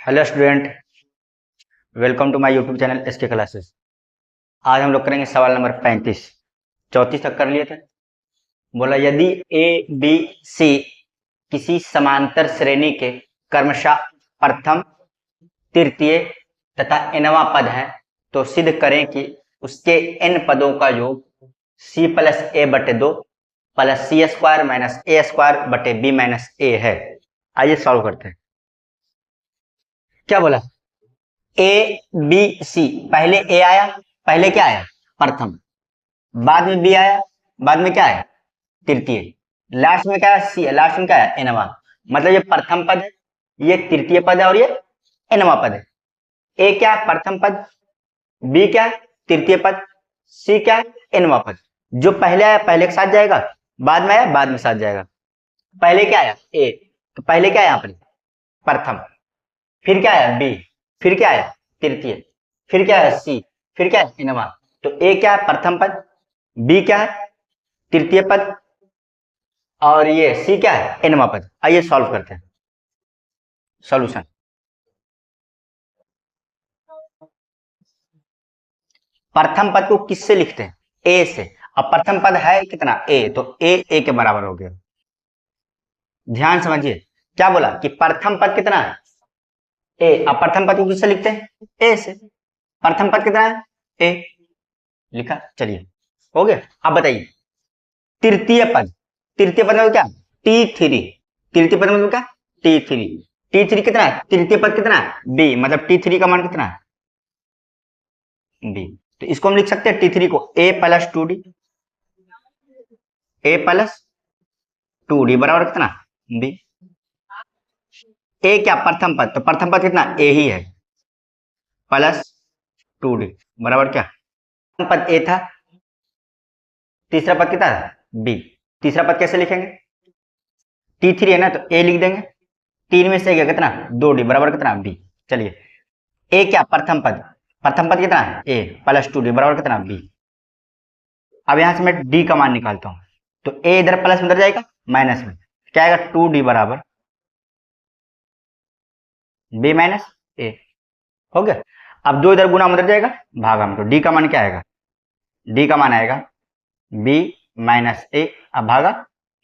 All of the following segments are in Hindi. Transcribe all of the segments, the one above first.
Hello student, welcome to my YouTube channel SK classes. आज हम लोग करेंगे सवाल नंबर 35। 34 तक कर लिए थे। बोला यदि ए बी सी किसी समांतर श्रेणी के क्रमशः प्रथम, तृतीय तथा nवां पद है तो सिद्ध करें कि उसके n पदों का योग c प्लस ए बटे 2 प्लस सी स्क्वायर माइनस ए स्क्वायर बटे बी माइनस ए है। आइए सॉल्व करते हैं। क्या बोला? ए बी सी, पहले ए आया, पहले क्या आया? प्रथम। बाद में बी आया, बाद में क्या आया? तृतीय। लास्ट में क्या है? सी। लास्ट में क्या है? एनवा। मतलब ये प्रथम पद है, ये तृतीय पद है और ये एनवा पद है। ए क्या है? प्रथम पद। बी क्या है? तृतीय पद। सी क्या है? एनवा पद। जो पहले आया पहले के साथ जाएगा, बाद में आया बाद में साथ जाएगा। पहले क्या आया? ए, तो पहले क्या है यहाँ पर? प्रथम। फिर क्या आया? बी। फिर क्या आया? तृतीय। फिर क्या है? सी। फिर क्या है? इनवा। तो ए क्या है? प्रथम पद। बी क्या है? तृतीय पद। और ये सी क्या है? इनवा पद। आइए सॉल्व करते हैं। सॉल्यूशन। प्रथम पद को किससे लिखते हैं? ए से। अब प्रथम पद है कितना? ए, तो ए के बराबर हो गया। ध्यान समझिए, क्या बोला कि प्रथम पद कितना है? ए। अब प्रथम पद को किससे लिखते हैं? ए से। प्रथम पद कितना है? ए लिखा। चलिए, हो गया। अब बताइए तृतीय पद। तृतीय पद में क्या? T3। तृतीय पद में क्या? T3। T3 कितना है? तृतीय पद कितना है? B। मतलब T3 का मान कितना है? B। तो इसको हम लिख सकते हैं T3 को A plus 2D। A plus 2D बराबर कितना? B। A क्या? प्रथम पद। तो प्रथम पद कितना? A ही है, प्लस 2D बराबर क्या? प्रथम पद A था, तीसरा पद कितना था? B। तीसरा पद कैसे लिखेंगे? T3 है ना, तो A लिख देंगे। 3 में से गया कितना? 2D बराबर कितना? B। चलिए, ए क्या? प्रथम पद। प्रथम पद कितना है? ए प्लस 2D बराबर कितना? B। अब यहां से मैं D का मान निकालता हूं, तो ए इधर प्लस में उधर जाएगा माइनस में, क्या आएगा? 2D बराबर B माइनस ए। हो गया। अब दो इधर गुना में उधर जाएगा भागा में, तो D का मान क्या आएगा? D का मान आएगा B माइनस ए अब भागा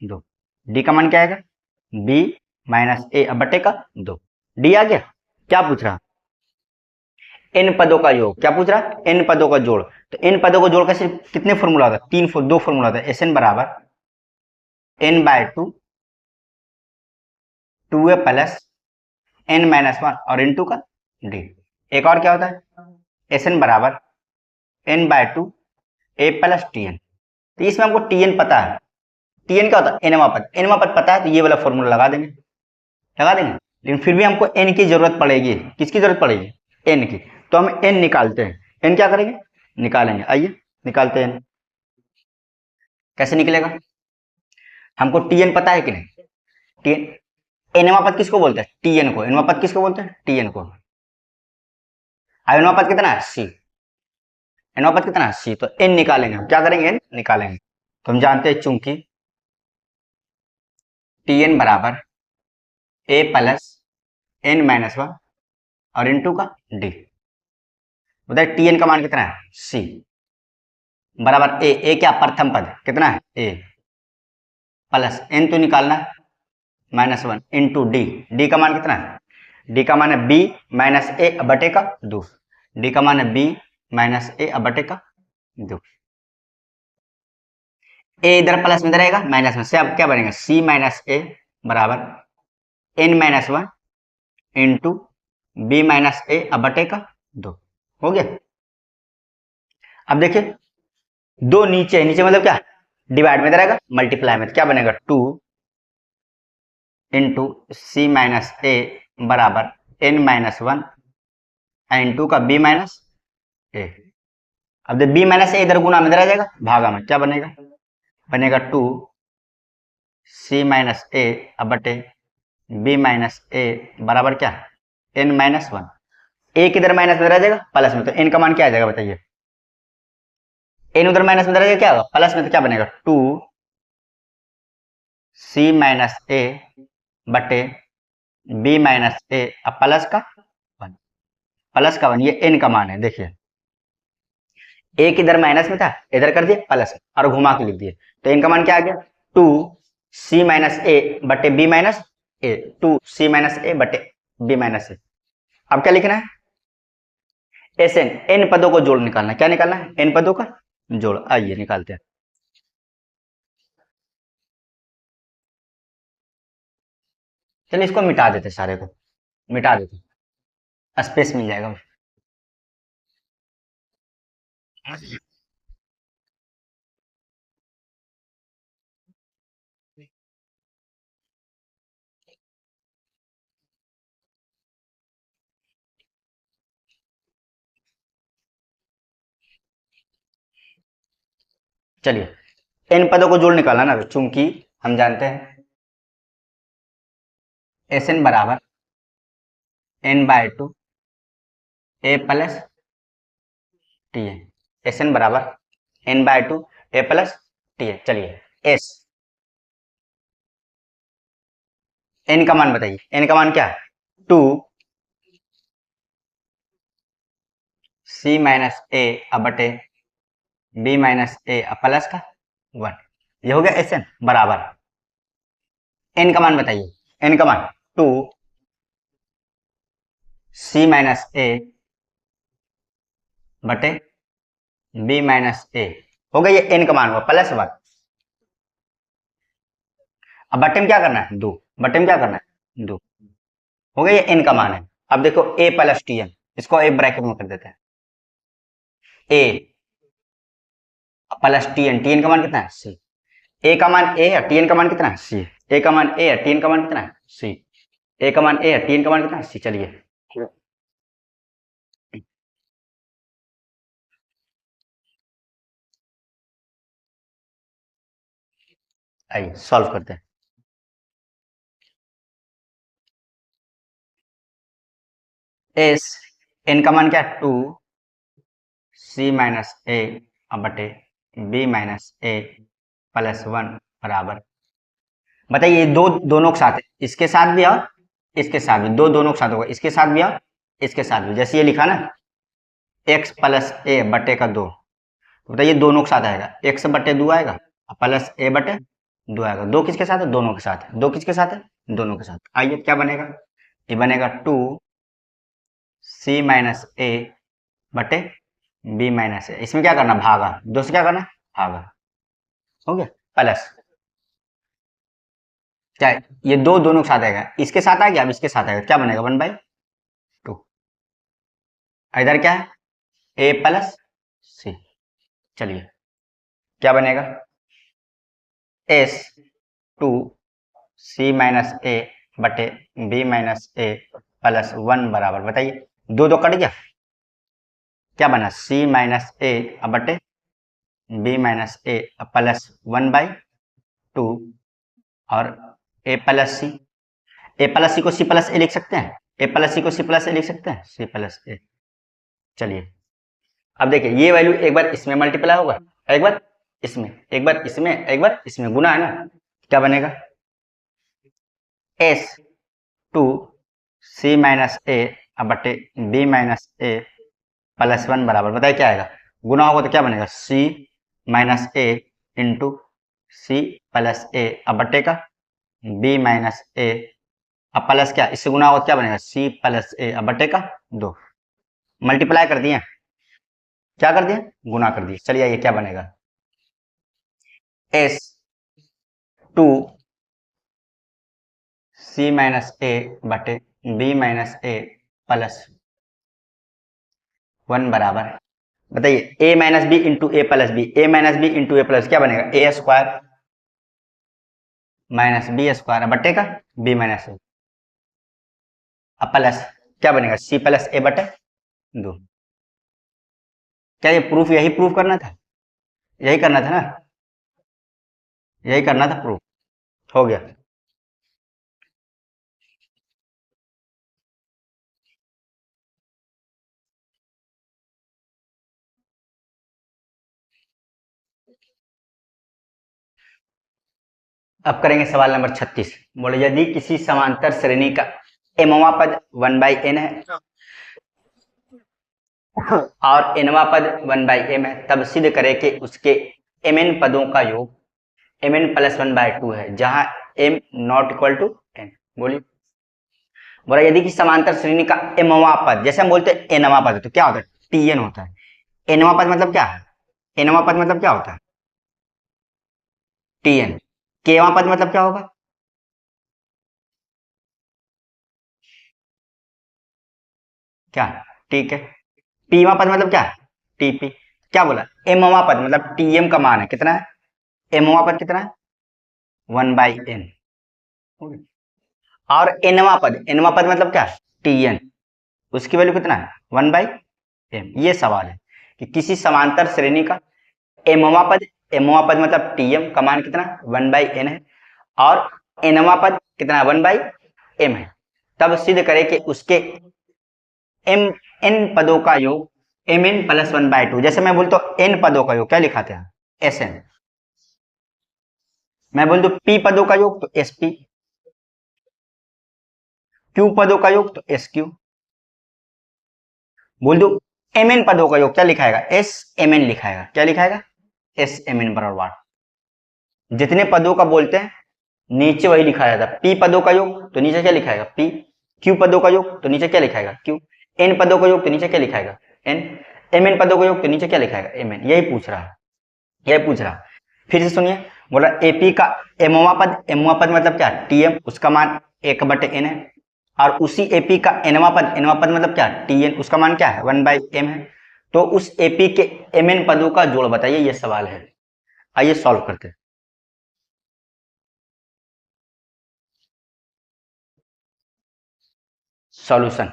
2। D का मान क्या आएगा? B माइनस ए अब बटे का 2। D आ गया। क्या पूछ रहा? इन पदों का योग। क्या पूछ रहा? इन पदों का जोड़। तो इन पदों को जोड़ का सिर्फ कितने फॉर्मूला होता है? दो फॉर्मूला होता है। एस एन बराबर n by 2, 2a plus n minus 1 और इनटू का d। एक और क्या होता है? एस एन बराबर n by 2 a plus T N. तो इसमें हमको टी एन पता है। टी एन क्या होता है? एनवा पद। एनवा पद पता है तो ये वाला फॉर्मूला लगा देंगे, लगा देंगे। लेकिन फिर भी हमको n की जरूरत पड़ेगी। किसकी जरूरत पड़ेगी? n की। तो हम n निकालते हैं। n क्या करेंगे? निकालेंगे। आइए निकालते हैं। कैसे निकलेगा? हमको टीएन पता है कि नहीं? टीएन। एनवा पद किसको बोलते हैं? टीएन को। एनवा पद किसको बोलते हैं? टीएन को। एनवा पद कितना है? सी। एनवा पद कितना है? सी। तो एन निकालेंगे। हम क्या करेंगे? एन निकालेंगे। तो हम जानते हैं चूंकि टीएन बराबर ए प्लस एन माइनस 1 और इनटू का डी। बताइए टीएन का मान कितना है? सी बराबर ए। ए क्या? प्रथम पद। कितना है? ए प्लस एन तो निकालना है माइनस 1 इंटू डी। डी का मान कितना है? डी का मान है बी माइनस ए बटे का 2। डी का मान है बी माइनस ए बटे का 2। ए इधर प्लस में इधर रहेगा माइनस में से, अब क्या बनेगा? सी माइनस ए बराबर n minus 1 into b minus a बटे का 2। हो गया। अब देखिए दो नीचे, नीचे मतलब क्या? डिवाइड में इधर आएगा, मल्टीप्लाई में, तो क्या बनेगा? 2 इंटू सी माइनस ए बराबर एन माइनस 1 इंटू का बी माइनस ए। अब बी माइनस ए इधर गुना में इधर आ जाएगा भागा में, क्या बनेगा? बनेगा 2 सी माइनस ए बटे बी माइनस ए बराबर क्या? N minus 1। ए किधर माइनस में रह जाएगा प्लस में, तो एन का मान क्या आ जाएगा? बताइए। एन उधर माइनस में रह जाएगा, क्या होगा? प्लस में, तो क्या बनेगा? 2 सी माइनस ए बटे बी माइनस ए अब प्लस का प्लस का 1, ये n का मान है। देखिए एक इधर माइनस में था, इधर कर दिए प्लस और घुमा के लिख दिए, तो n का मान क्या आ गया 2c माइनस ए बटे B minus A, 2c minus a बटे बी माइनस ए। अब क्या लिखना है, एस एन, n पदों को जोड़ निकालना। क्या निकालना है, n पदों का जोड़। आइए निकालते हैं। चलिए इसको मिटा देते, सारे को मिटा देते, स्पेस मिल जाएगा। चलिए n पदों को जोड़ निकालना ना, चूंकि हम जानते हैं एस एन बराबर n/2 ए प्लस टी है। एस एन बराबर n/2 ए प्लस टी है। चलिए एस, n का मान बताइए, n का मान क्या है 2 सी माइनस ए बटे बी माइनस ए प्लस का 1, ये हो गया एस एन बराबर। n का मान बताइए, n का मान 2 सी माइनस ए बटे बी माइनस ए, हो गया ये n का मान हुआ प्लस 1। अब बटे में क्या करना है 2, बटे में क्या करना है 2, हो गया ये n का मान है। अब देखो a प्लस टी एन, इसको एक ब्रैकेट में कर देते हैं, a प्लस टी एन का मान कितना है c, a का मान a है, टी एन का मान कितना है c, a का मान a है, टी एन का मान कितना है c, a का मान a है, टी एन का मान कितना है c। चलिए आइए सॉल्व करते हैं। एस, n का मान क्या है 2 सी माइनस ए बटे बी माइनस ए प्लस 1 बराबर, बताइए दो दोनों के साथ है, इसके साथ भी और इसके साथ भी, दो दोनों के साथ होगा, इसके साथ भी और इसके साथ भी। जैसे ये लिखा ना x प्लस ए बटे का 2, तो बताइए दोनों के साथ आएगा, x बटे 2 आएगा प्लस ए बटे 2 आएगा। दो किसके साथ है, दोनों के साथ है। दो किसके साथ है, दोनों के साथ। आइए क्या बनेगा, ये बनेगा 2 सी माइनस ए बटे बी माइनस ए। इसमें क्या करना, भागा, दो से क्या करना भागा, हो गया प्लस क्या है? ये दो दोनों के साथ आएगा, इसके साथ आ गया, अब इसके साथ आएगा, क्या बनेगा 1/2। इधर क्या है a प्लस सी। चलिए क्या बनेगा s 2 सी माइनस ए बटे बी माइनस ए प्लस 1 बराबर, बताइए दो दो कट गया, क्या बना c माइनस ए बटे बी माइनस ए प्लस 1/2 और a plus c, a plus c को सी प्लस ए लिख सकते हैं, ए प्लस सी को सी प्लस ए लिख सकते हैं, सी प्लस ए। चलिए अब देखिए ये वैल्यू एक बार इसमें मल्टीप्लाई होगा, एक बार इसमें, एक बार इसमें, एक बार इसमें, गुना है ना, क्या बनेगा s 2 सी माइनस ए बटे बी माइनस ए प्लस 1 बराबर, बताइए क्या आएगा, गुना होगा तो क्या बनेगा c माइनस ए इंटू सी प्लस ए बटे का बी माइनस ए अब प्लस क्या, इससे गुना होगा तो क्या बनेगा c प्लस ए बटे का 2, मल्टीप्लाई कर दिए, क्या कर दिए गुना कर दिए। चलिए ये क्या बनेगा s 2 सी माइनस ए बटे बी माइनस ए प्लस 1 बराबर, बताइए a minus B into A plus B, A minus B into A plus क्या बनेगा A square minus B square बटे का बी माइनस ए अब प्लस क्या बनेगा c प्लस ए बटे 2। क्या ये प्रूफ, यही प्रूफ करना था, यही करना था ना, यही करना था प्रूफ, हो गया। अब करेंगे सवाल नंबर 36। बोले यदि किसी समांतर श्रेणी का mवां पद 1/n है और एनवा पद 1/m है, तब सिद्ध करे कि उसके mn पदों का योग mn प्लस 1/2 है, जहां m not equal to n। बोलिए। बोला यदि कि समांतर श्रेणी का mवा पद, जैसे हम बोलते हैं nवा पद, तो क्या होता है? tn होता है। nवा पद मतलब क्या है? nवा पद मतलब क्या होता है? tn। kवा पद मतलब क्या होगा? क्या? ठीक है। pवा पद मतलब क्या है? टीपी। क्या बोला? mवा पद मतलब tm का मान है कितना है? mवा पद कितना है? 1/n। और nवा पद मतलब क्या है? tn। उसकी वैल्यू कितना है? 1/m। ये सवाल है कि किसी समांतर श्रेणी का mवा पद मतलब tm का मान कितना? 1/n है, और nवा पद कितना? 1/m है। तब सिद्ध करे कि उसके m n पदों का योग mn प्लस 1/2। जैसे मैं बोलता हूँ n पदों का योग क्या लिखाते हैं? sn। मैं बोल दूं p पदों का योग तो sp, q पदों का योग तो sq। बोल दो mn पदों का योग क्या लिखाएगा? smn लिखाएगा। क्या लिखाएगा? smn बराबर। जितने पदों का बोलते हैं नीचे वही लिखा जाता है। p पदों का योग तो नीचे क्या लिखाएगा? p। q पदों का योग तो नीचे क्या लिखाएगा? q। n पदों का योग तो नीचे क्या लिखाएगा? n। mn पदों का योग तो नीचे क्या लिखाएगा? mn। यही पूछ रहा है, यही पूछ रहा। फिर से सुनिए। बोला एपी का mवा पद मतलब क्या? tm, उसका मान 1/n है, और उसी एपी का nवा पद मतलब क्या? tn, उसका मान क्या है? 1/m है। तो उस एपी के mn पदों का जोड़ बताइए, ये सवाल है। आइए सॉल्व करते हैं। सॉल्यूशन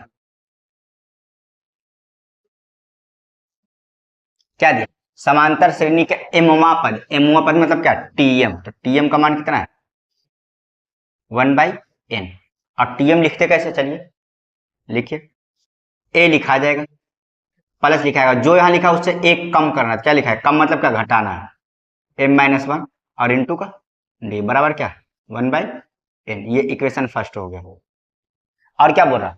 क्या दिया? समांतर श्रेणी के mवा पद मतलब क्या? tm। तो tm का मान कितना है? 1/n। और tm लिखते कैसे? चलिए लिखिए। a लिखा जाएगा, प्लस लिखाएगा, जो यहां लिखा उससे एक कम करना है। क्या लिखा है? कम मतलब क्या? घटाना है। m-1 और इंटू का d बराबर क्या है? 1/n। ये इक्वेशन फर्स्ट हो गया। और क्या बोल रहा?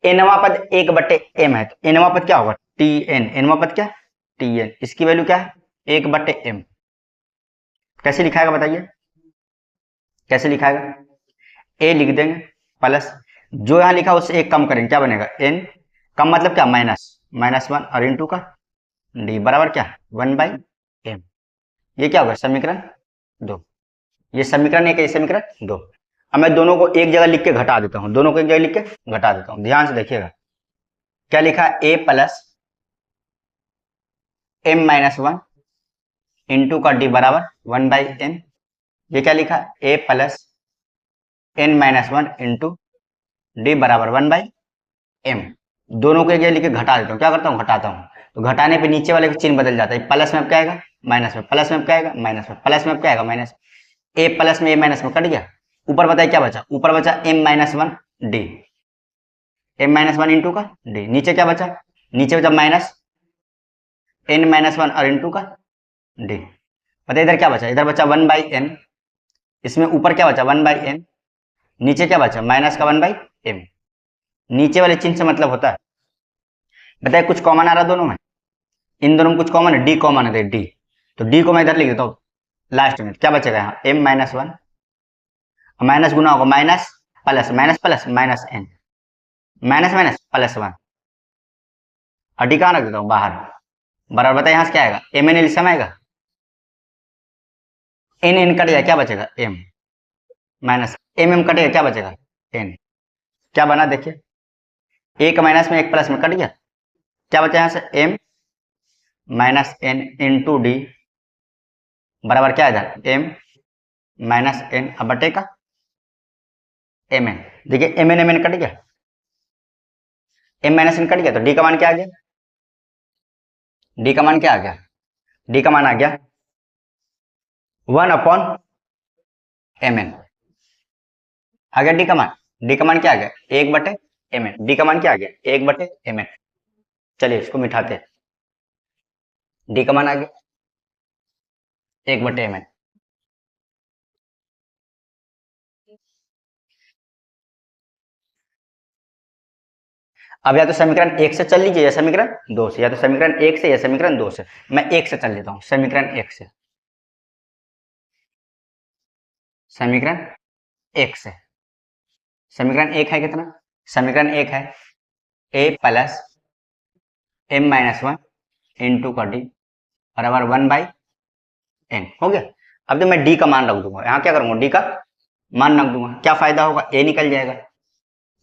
nवा पद 1/m है, तो nवा पद क्या होगा? tn। nवा पद क्या? tn। इसकी वैल्यू क्या है? 1/m। कैसे लिखाएगा बताइए? कैसे लिखाएगा? a लिख देंगे, प्लस जो यहां लिखा उससे एक कम करेंगे, क्या बनेगा? n। कम मतलब क्या? -1 और इंटू का d बराबर क्या? 1/m। ये क्या होगा? समीकरण 2। ये समीकरण 1 है, ये समीकरण 2। अब मैं दोनों को एक जगह लिख के घटा देता हूं, दोनों को एक जगह लिख के घटा देता हूं, ध्यान से देखिएगा। क्या लिखा? a प्लस m-1 इंटू का d बराबर 1/n। ये क्या लिखा? a plus n-1 into d बराबर 1/m। दोनों को एक जगह लिख के घटा देता हूँ। क्या करता हूँ? घटाता हूँ। तो घटाने पे नीचे वाले का चिन्ह बदल जाता है। प्लस में अब क्या आएगा? माइनस में। प्लस में अब क्या आएगा? माइनस में। प्लस में अब क्या आएगा? माइनस। ए प्लस में ए माइनस में कट गया। ऊपर बताइए क्या बचा? ऊपर बचा m-1 d। m-1 इंटू का d। नीचे क्या बचा? नीचे बचा माइनस n-1 और इंटू का d। बताइए इधर क्या बचा? इधर बचा 1/n। इसमें ऊपर क्या बचा? 1/n। नीचे क्या बचा? माइनस का 1/m। नीचे वाले चिन्ह से मतलब होता है। बताइए कुछ कॉमन आ रहा दोनों में? इन दोनों में कुछ कॉमन है? डी कॉमन है, डी। तो डी को मैं इधर लिख देता हूँ लास्ट में। क्या बचेगा यहाँ? m-1 माइनस गुना होगा minus plus, minus plus minus n, minus minus +1। और डी कहाँ रख देता हूँ? बाहर। बराबर बताइए यहाँ से क्या आएगा? mn एलसीएम आएगा। n कट जाए, क्या बचेगा? m माइनस कटेगा, क्या बचेगा? n। क्या बना देखिए? एक माइनस में एक प्लस में कट गया। क्या बचा यहाँ से? m-n इंटू डी बराबर क्या इधर? m-n अब बटे का mn। देखिए mn कट गया, m-n कट गया, तो डी का मान क्या आ गया? डी का मान क्या आ गया? डी का मान आ गया 1/mn। आ गया डी का मान। डी का मान क्या आ गया? 1/mn। डी का मान क्या आ गया? 1/mn। चलिए इसको मिटाते हैं। डी का मान आ गया 1/mn। अब या तो समीकरण 1 से चल लीजिए या समीकरण 2 से, या तो समीकरण 1 से या समीकरण 2 से। मैं 1 से चल लेता हूं, समीकरण 1 से, समीकरण 1 से। समीकरण 1 है कितना? समीकरण 1 है a plus m minus one into का डी बराबर 1/n। हो गया। अब तो मैं d का मान रख दूंगा, यहाँ क्या करूंगा, d का मान रख दूंगा। क्या फायदा होगा, a निकल जाएगा।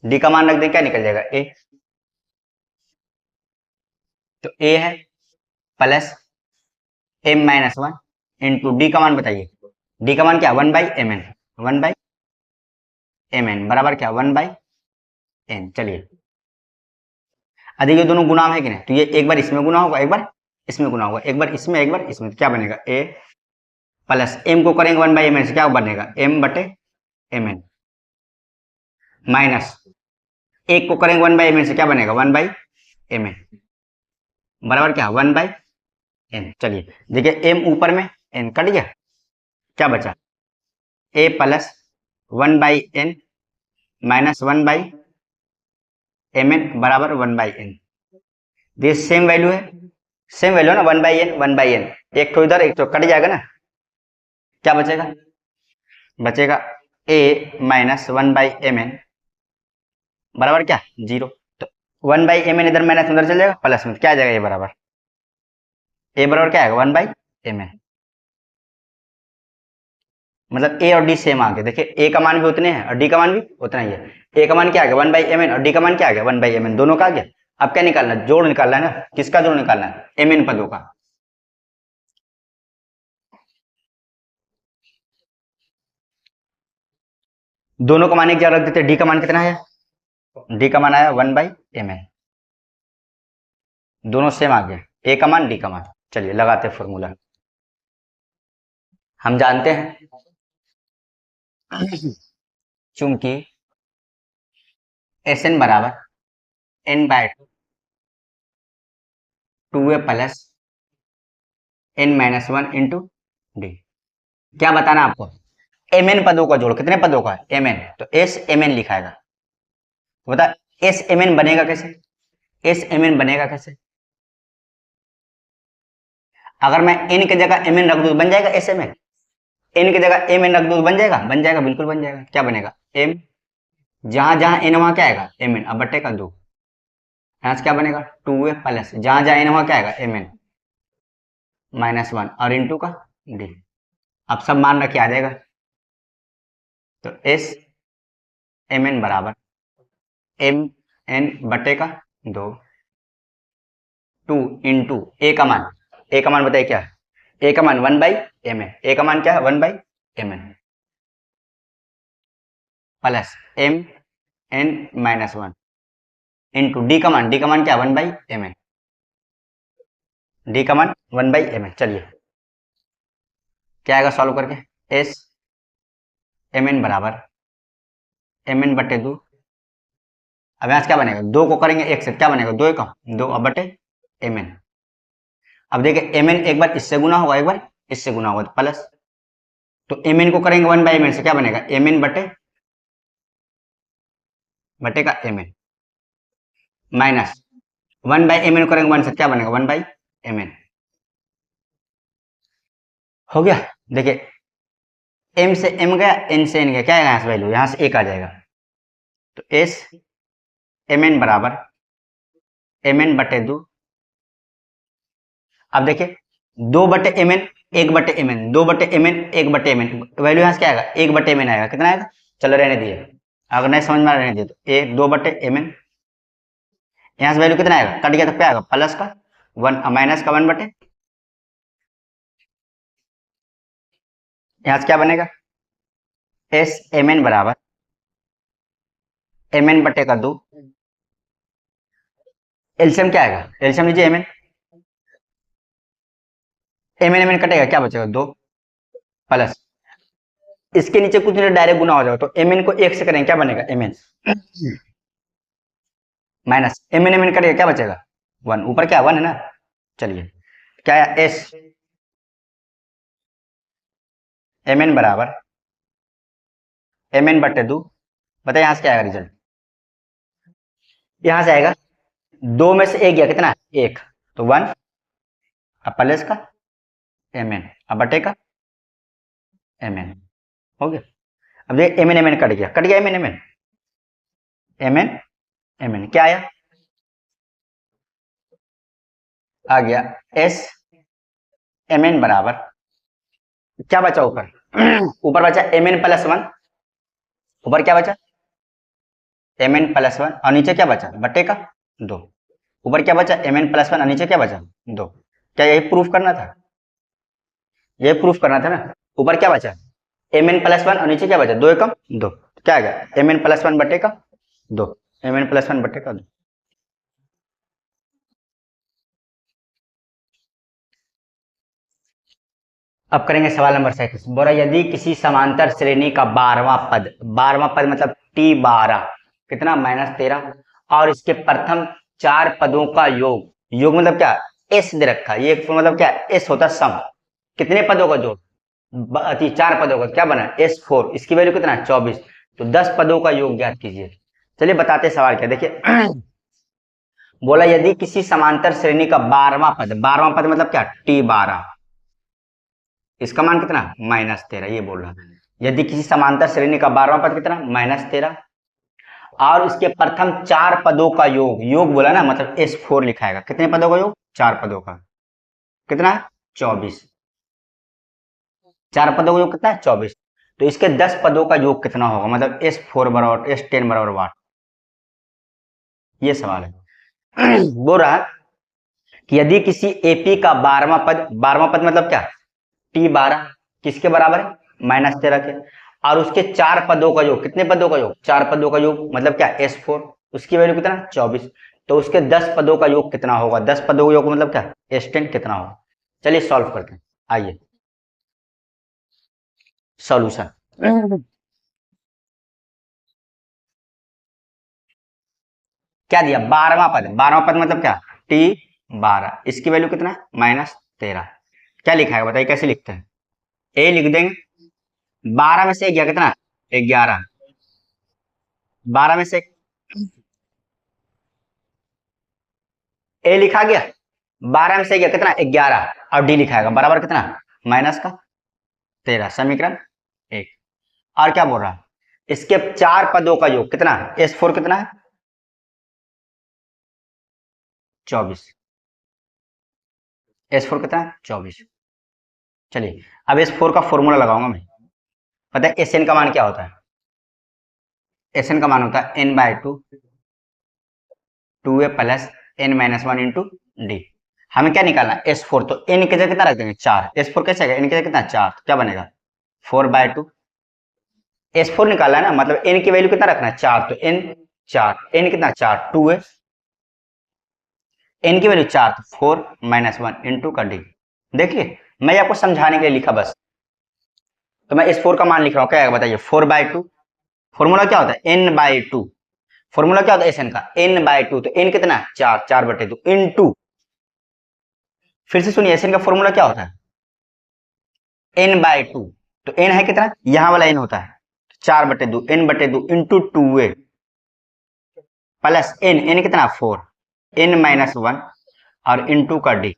d का मान रख दें, क्या निकल जाएगा, a। तो a है plus m minus one into D का मान बताइए। d का मान क्या, 1/mn, 1/mn बराबर क्या, 1/n। चलिए, अधिक ये दोनों गुना है कि नहीं, तो ये एक बार इसमें गुना होगा, एक बार इसमें गुना होगा, एक बार इसमें, एक बार इसमें, तो क्या बनेगा, a प्लस m को करेंगे 1/mn से, क्या बनेगा, m बटे mn माइनस 1 को करेंगे 1/mn से, क्या बनेगा, 1/mn बराबर क्या, 1/n। चलिए देखिए, m ऊपर में, n कट गया, क्या बचा, a plus 1/n minus 1/mn बराबर 1/n। ये सेम वैल्यू है, सेम वैल्यू है ना, 1/n 1/n, एक तो इधर एक तो कट जाएगा ना। क्या बचेगा, बचेगा a माइनस 1/mn बराबर क्या, 0। तो 1/mn इधर माइनस उधर चल जाएगा, प्लस में क्या आ जाएगा, ये बराबर a बराबर क्या आएगा, 1/mn। मतलब a और d सेम आ गए। देखिए a का मान भी उतने हैं और d का मान भी उतना ही है। a का मान क्या आ गया, 1/mn, और d का मान क्या आ गया, 1/mn, दोनों का आ गया। अब क्या निकालना है, जोड़ निकालना है ना। किसका जोड़ निकालना है, mn पदों का। दोनों का मान एक जगह रख देते, d का मान कितना है, d का मान आया 1/mn, दोनों सेम आ गए, a का मान d का मान। चलिए लगाते फॉर्मूला। हम जानते हैं चूंकि Sn बराबर n/2 2a plus n-1 into D. क्या बताना आपको, mn पदों का जोड़, कितने पदों का, mn, तो s mn लिखाएगा। तो बता s mn बनेगा कैसे, s mn बनेगा कैसे, अगर मैं n की जगह mn रख दूं तो बन जाएगा s mn, n की जगह mn रख दूं तो बन जाएगा, बन जाएगा, बिल्कुल बन जाएगा। क्या बनेगा, m, जहां जहां n वहां क्या आएगा, mn, अब बटे का 2, यहां से क्या बनेगा 2a प्लस, जहां जहां n वहां क्या आएगा, mn -1 और इंटू का d। अब सब मान रखिए, आ जाएगा। तो s mn बराबर mn बटे का 2 2 इंटू a का मान, a का मान बताइए क्या है, a का मान 1/mn, a का मान क्या है, 1/mn plus mn-1 into d का मान, d का मान क्या, 1/mn, d का मान 1/mn। चलिए क्या आएगा सॉल्व करके, s mn बराबर mn बटे 2। अब यहाँ से क्या बनेगा, 2 को करेंगे 1 से, क्या बनेगा, 2 का 2, अब बटे mn। अब देखिए mn एक बार इससे गुना होगा, एक बार इससे गुना होगा, तो प्लस, तो mn को करेंगे 1/mn से, क्या बनेगा, mn बटे का mn माइनस 1/mn करेंगे 1 से, क्या बनेगा, 1/mn। हो गया। देखिए m से m गया, n से n गया, क्या आएगा यहाँ से वैल्यू, यहाँ से 1 आ जाएगा। तो s mn बराबर mn बटे 2। अब देखिए 2/mn 1/mn 2/mn 1/mn, value यहाँ से क्या आएगा, 1/mn आएगा। कितना आएगा, चलो रहने दिए, अगर नहीं समझ में रहने दिए तो 2/mn, यहाँ से वैल्यू कितना आएगा, कट गया तो क्या आएगा, प्लस का 1 माइनस का 1 यहाँ से क्या बनेगा, s mn बराबर mn बटे का 2। एलसीएम क्या आएगा, एलसीएम लीजिए mn, mn कटेगा, क्या बचेगा 2 प्लस, इसके नीचे कुछ नहीं, डायरेक्ट गुना हो जाएगा, तो mn को 1 से करेंगे, क्या बनेगा mn माइनस mn कटेगा, क्या बचेगा 1, ऊपर क्या 1 है ना। चलिए क्या है, s mn बराबर mn बटे 2, बताइए यहाँ से क्या आएगा रिजल्ट, यहां से आएगा, दो में से एक गया कितना, एक, तो 1, अब प्लस का mn, अब बटे का mn, हो गया। अब देख mn mn कट गया, mn mn, mn mn क्या आया, आ गया s mn बराबर, क्या बचा ऊपर ऊपर बचा mn+1, ऊपर क्या बचा mn+1 और नीचे क्या बचा बटे का 2, ऊपर क्या बचा mn+1 और नीचे क्या बचा 2। क्या यही प्रूफ करना था, यही प्रूफ करना था ना। ऊपर क्या बचा mn+1 और नीचे क्या बचा 2 एकम 2, क्या आ गया mn+1 बटे का 2, mn+1 बटे का 2। अब करेंगे सवाल नंबर 37। बोला यदि किसी समांतर श्रेणी का 12वां पद मतलब t12 कितना -13 और इसके प्रथम 4 पदों का योग, योग मतलब क्या s दे रखा है, ये मतलब क्या s होता सम, कितने पदों का जोड़ 4 पदों का, क्या बना s4, इसकी वैल्यू कितना 24, तो 10 पदों का योग ज्ञात कीजिए। चलिए बताते सवाल क्या, देखिए बोला यदि किसी समांतर श्रेणी का 12वां पद मतलब क्या t12, इसका मान कितना -13, ये बोल रहा है। यदि किसी समांतर श्रेणी का 12वां पद कितना -13 और इसके प्रथम 4 पदों का योग, योग बोला ना मतलब s4 लिखाएगा, कितने पदों का योग 4 पदों का, कितना 24, 4 पदों का योग कितना है 24, तो इसके 10 पदों का योग कितना होगा, मतलब s4 बराबर s10 बराबर वाट, ये सवाल है बोल रहा है कि यदि किसी एपी का 12वां पद मतलब क्या t12 किसके बराबर है -13 के, और उसके 4 पदों का योग, कितने पदों का योग 4 पदों का योग मतलब क्या s4, उसकी वैल्यू कितना 24, तो उसके 10 पदों का योग कितना होगा, 10 पदों का योग मतलब क्या s10 कितना होगा। चलिए सॉल्व करते हैं, आइए सॉल्यूशन। क्या दिया 12वां पद मतलब क्या t12, इसकी वैल्यू कितना है -13, क्या लिखा है बताइए कैसे लिखते हैं, ए लिख देंगे, 12 में से गया कितना 11, 12 में से ए लिखा गया, 12 में से गया कितना 11 और डी लिखाएगा बराबर कितना माइनस का 13, समीकरण 1। और क्या बोल रहा है इसके 4 पदों का योग कितना s4 कितना है 24, s4 कितना है 24। चलिए अब s4 का फॉर्मूला लगाऊंगा मैं, पता है sn का मान क्या होता है, sn का मान होता है n/2 2a plus n-1 into D. हमें क्या निकालना है s4, तो n की जगह कितना रख देंगे 4, s4 कैसे आएगा n की जगह कितना 4, तो क्या बनेगा 4/2, s4 निकालना है ना मतलब n की वैल्यू कितना रखना है 4, तो n 4, n कितना 4 2 है, n की वैल्यू 4 तो 4-1 इंटू का डी। देखिए मैं आपको समझाने के लिए लिखा बस, तो मैं s4 का मान लिख रहा हूँ, क्या आएगा बताइए 4/2, फॉर्मूला क्या होता है n/2, फॉर्मूला क्या होता है sn का n/2, तो n कितना 4, 4/2 इंटू, फिर से सुनिए sn का फॉर्मूला क्या होता है n/2, तो n है कितना यहां वाला n होता है 4/2 n/2 into 2a plus n कितना 4 n-1 और इंटू का डी,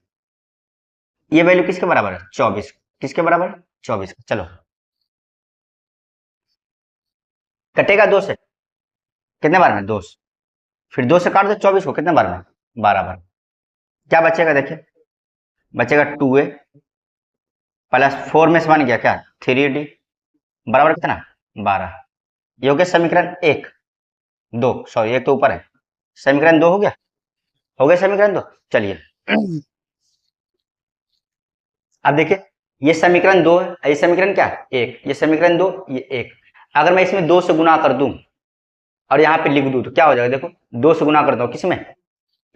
ये वैल्यू किसके बराबर है 24, किसके बराबर 24, चलो कटेगा 2 से, कितने बार में 2 से, फिर 2 से काट दो 24 को, कितने बार में 12 बार, क्या बचेगा देखिए बचेगा 2a प्लस 4 में से बन गया क्या 3d बराबर कितना 12, ये हो गया समीकरण 1 2, सॉरी एक तो ऊपर है, समीकरण 2 हो गया समीकरण 2। चलिए अब देखिए ये समीकरण 2 है, ये समीकरण क्या 1, ये समीकरण 2 ये 1, अगर मैं इसमें 2 से गुना कर दूं और यहाँ पे लिख दूं तो क्या हो जाएगा देखो 2 से गुना करता हूँ किसमें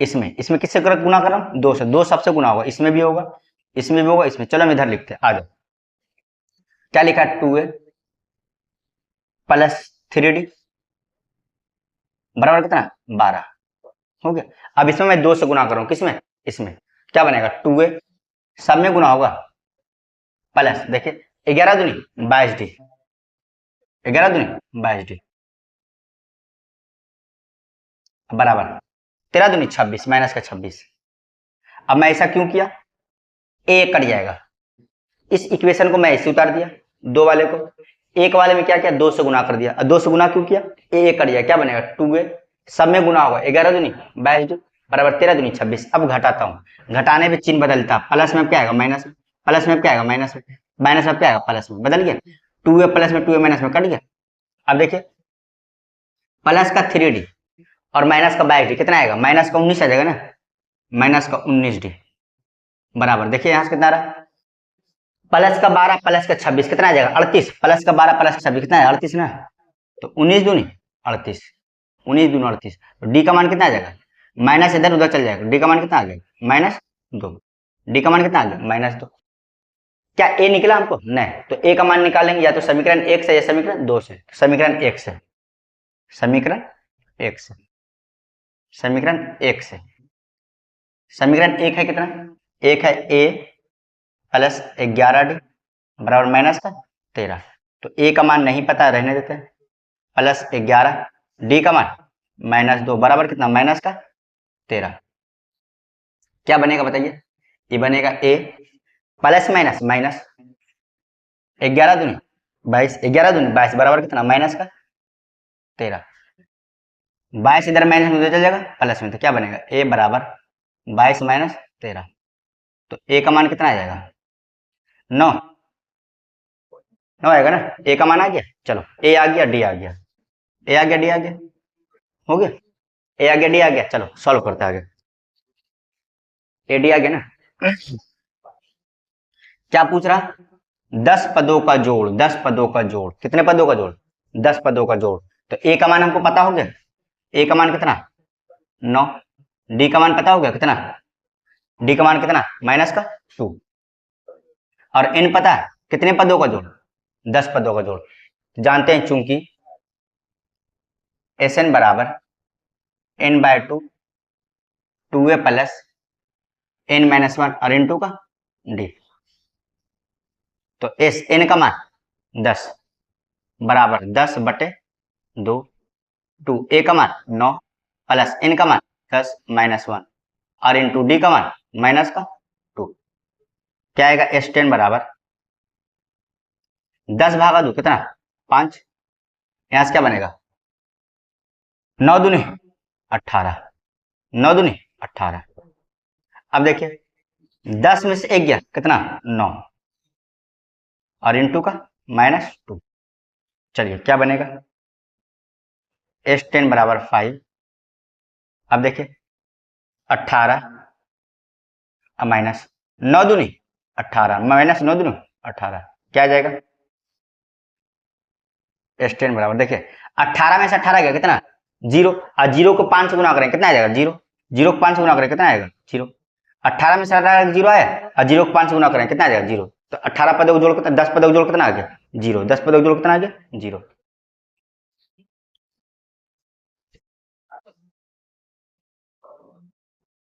इसमें किससे गुना कर रहा हूँ 2 से, 2 सबसे गुना होगा, इसमें भी होगा इसमें भी होगा इसमें, चलो हम इधर लिखते हैं आ जाओ, क्या लिखा है 2a प्लस 3d बराबर कितना 12, हो गया। अब इसमें मैं 2 से गुना कर रहा हूँ किसमें इसमें, क्या बनेगा 2a सब में गुना होगा प्लस देखिए 11 दूनी 22d, 11 दूनी 22d बराबर 13 दूनी 26 माइनस का 26। अब मैं ऐसा क्यों किया, ए कट जाएगा, इस इक्वेशन को मैं ऐसे उतार दिया, दो वाले को, एक वाले में क्या किया, 2 से गुना कर दिया। 2 से गुना क्यों किया, ए कट जाएगा, क्या बनेगा 2a, सब में गुना होगा, 11 दूनी 22 बराबर 13 दूनी 26। अब घटाता हूँ, घटाने पे चिन्ह बदलता, प्लस में क्या आएगा माइनस में, प्लस में क्या आएगा माइनस में, माइनस में क्या आएगा प्लस में, बदल गया, 2a प्लस में 2a माइनस में कट गया। अब देखिए प्लस का 3d और माइनस का 22d कितना आएगा, माइनस का 19 आ जाएगा ना, माइनस का 19d बराबर, देखिए यहां से कितना आ रहा है, प्लस का 12 प्लस का 26 कितना आ जाएगा 38, प्लस का 12 प्लस का 26 कितना है 38 ना, तो 19 दूनी 38, 19 दूनी 38, तो डी का मान कितना आ जाएगा, माइनस इधर उधर चल जाएगा, डी का मान कितना आ जाएगा -2, डी का मान कितना आ गया -2। क्या ए निकला हमको, नहीं, तो ए का मान निकालेंगे या तो समीकरण 1 से या समीकरण 2 से, समीकरण 1 से, समीकरण 1 से, समीकरण 1 से, समीकरण 1 है कितना, 1 है ए प्लस 11d बराबर माइनस का 13, तो ए का मान नहीं पता, रहने देते हैं, प्लस 11, डी का मान -2 बराबर कितना माइनस का 13। क्या बनेगा बताइए, ये बनेगा ए प्लस माइनस माइनस 11 दूनी 22, 11 दूनी 22 बराबर कितना माइनस का 13, 22 इधर माइनस में चल जाएगा प्लस में, तो क्या बनेगा ए बराबर 22 माइनस 13, तो ए का मान कितना आ जाएगा 9, 9 आएगा ना, ए का मान आ गया, चलो ए आ गया डी आ गया, ए आ गया डी आ गया, हो गया, ए आ गया डी आ गया, चलो सॉल्व करते आगे, ए डी आ गया ना। क्या पूछ रहा, 10 पदों का जोड़, 10 पदों का जोड़, कितने पदों का जोड़, 10 पदों का जोड़, तो ए का मान हमको पता हो गया, ए का मान कितना 9, डी का मान पता हो गया कितना, डी का मान कितना -2, और एन पता है कितने पदों का जोड़, 10 पदों का जोड़, जानते हैं चूंकि एस एन बराबर n/2 2a प्लस n-1 और n2 का डी, तो एस एन का मान 10 बराबर 10/2, 2 ए का मान 9 प्लस एन का मान 10 -1 और इंटू डी का मान -2, क्या आएगा S10 बराबर 10 भागा 2 कितना 5, यहां से क्या बनेगा 9 दूनी 18, 9 दूनी 18। अब देखिए 10 में से 1 गया कितना 9 और इंटू का -2, चलिए क्या बनेगा S10 बराबर 5। अब देखिए 18 माइनस 9 दूनी 18 माइनस 9 दूनी 18, क्या आ जाएगा S10 बराबर, देखिए 18 में से 18 गया कितना 0, और 0 को 5 से गुना करें कितना आ जाएगा 0, 0 को 5 से गुना करें कितना आएगा 0, 18 में से 18 0 आया और 0 को 5 से गुना करें कितना आ जाएगा 0, तो 18 पदों को जोड़ कितना 10 पदों को जोड़ कितना आ गया 0, 10 पदों को जोड़ कितना आ गया 0।